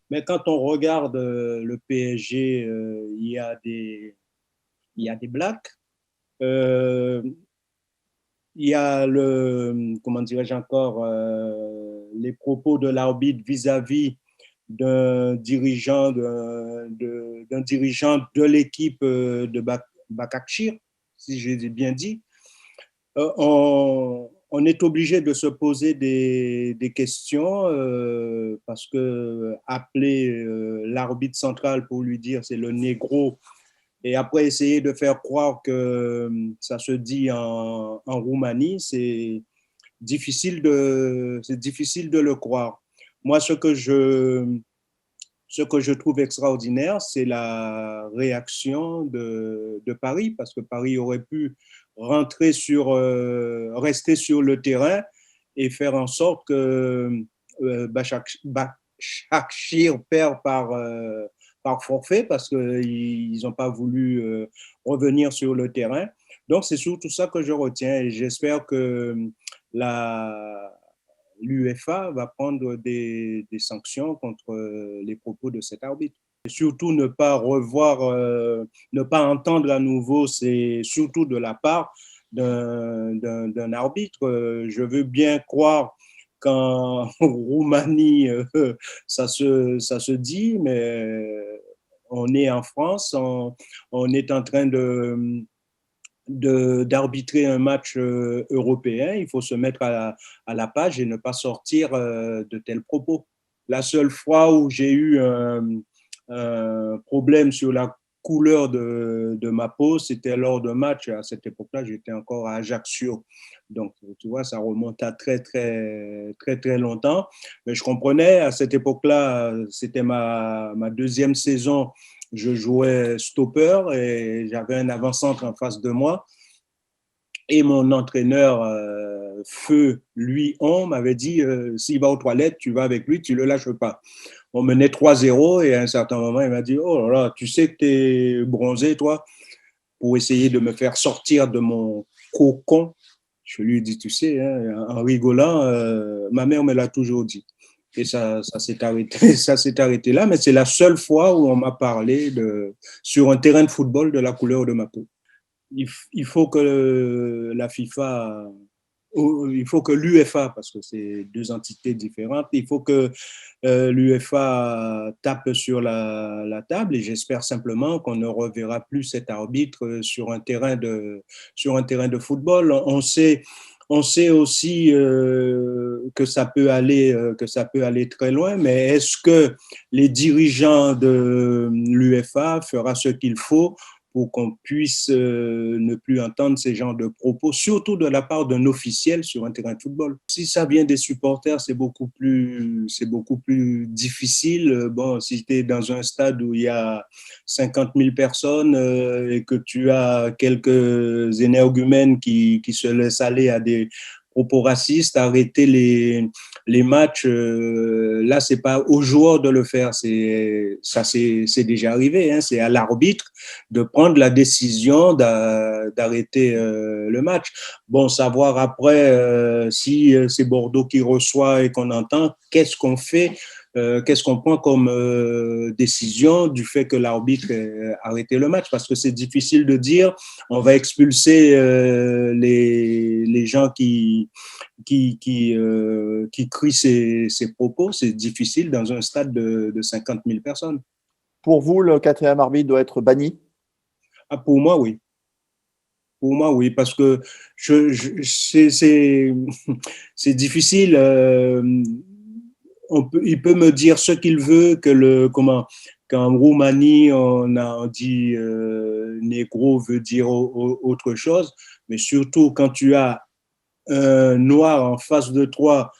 Mais quand on regarde le PSG, il y a des blacks. Euh, il y a comment dirais-je encore, les propos de l'arbitre vis-à-vis d'un dirigeant de l'équipe de Bakakshir, si j'ai bien dit. On est obligé de se poser des questions parce que appeler l'arbitre central pour lui dire c'est le négro et après essayer de faire croire que ça se dit en Roumanie, c'est difficile de le croire. Moi, ce que je trouve extraordinaire, c'est la réaction de Paris, parce que Paris aurait pu rester sur le terrain et faire en sorte que Bachakshir perd par forfait, parce qu'ils n'ont pas voulu revenir sur le terrain. Donc, c'est surtout ça que je retiens et j'espère que la, l'UEFA va prendre des sanctions contre les propos de cet arbitre. Et surtout ne pas revoir, ne pas entendre à nouveau, c'est surtout de la part d'un arbitre. Je veux bien croire qu'en Roumanie, ça se dit, mais on est en France, on est en train d'arbitrer un match européen, il faut se mettre à la page et ne pas sortir de tels propos. La seule fois où j'ai eu un problème sur la couleur de ma peau, c'était lors d'un match. À cette époque-là, j'étais encore à Ajaccio. Donc, tu vois, ça remonte à très longtemps. Mais je comprenais, à cette époque-là, c'était ma deuxième saison, je jouais stopper et j'avais un avant-centre en face de moi. Et mon entraîneur, Feu, lui, on m'avait dit, s'il va aux toilettes, tu vas avec lui, tu ne le lâches pas. On menait 3-0 et à un certain moment, il m'a dit, oh là là, tu sais que tu es bronzé, toi, pour essayer de me faire sortir de mon cocon. Je lui ai dit, tu sais, hein, en rigolant, ma mère me l'a toujours dit. Et ça s'est arrêté, ça s'est arrêté là, mais c'est la seule fois où on m'a parlé sur un terrain de football de la couleur de ma peau. Il faut que la FIFA, il faut que l'UEFA, parce que c'est deux entités différentes, il faut que l'UEFA tape sur la table et j'espère simplement qu'on ne reverra plus cet arbitre sur un terrain de football. On sait aussi que ça peut aller très loin, mais est-ce que les dirigeants de l'UEFA feront ce qu'il faut pour qu'on puisse ne plus entendre ces genres de propos, surtout de la part d'un officiel sur un terrain de football. Si ça vient des supporters, c'est beaucoup plus difficile. Bon, si tu es dans un stade où il y a 50 000 personnes et que tu as quelques énergumènes qui se laissent aller à des propos racistes, arrêter les matchs, là, c'est pas aux joueurs de le faire, c'est déjà arrivé, hein, c'est à l'arbitre de prendre la décision d'arrêter le match. Bon, savoir après si c'est Bordeaux qui reçoit et qu'on entend, qu'est-ce qu'on fait, qu'est-ce qu'on prend comme décision du fait que l'arbitre a arrêté le match, parce que c'est difficile de dire on va expulser les gens qui crient ces propos. C'est difficile dans un stade de 50 000 personnes. Pour vous, le quatrième arbitre doit être banni? Ah, pour moi, oui. Pour moi, oui, parce que c'est difficile. Il peut me dire ce qu'il veut, qu'en Roumanie, on dit négro veut dire autre chose, mais surtout quand tu as un noir en face de toi,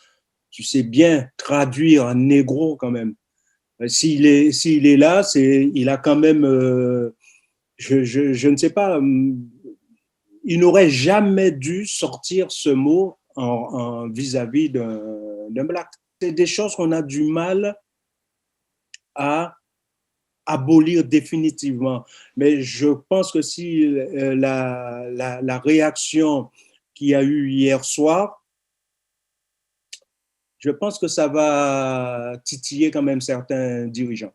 tu sais bien traduire un négro quand même. S'il est là, il a quand même, je ne sais pas, il n'aurait jamais dû sortir ce mot vis-à-vis d'un black. C'est des choses qu'on a du mal à abolir définitivement. Mais je pense que si la réaction qu'il y a eu hier soir, je pense que ça va titiller quand même certains dirigeants.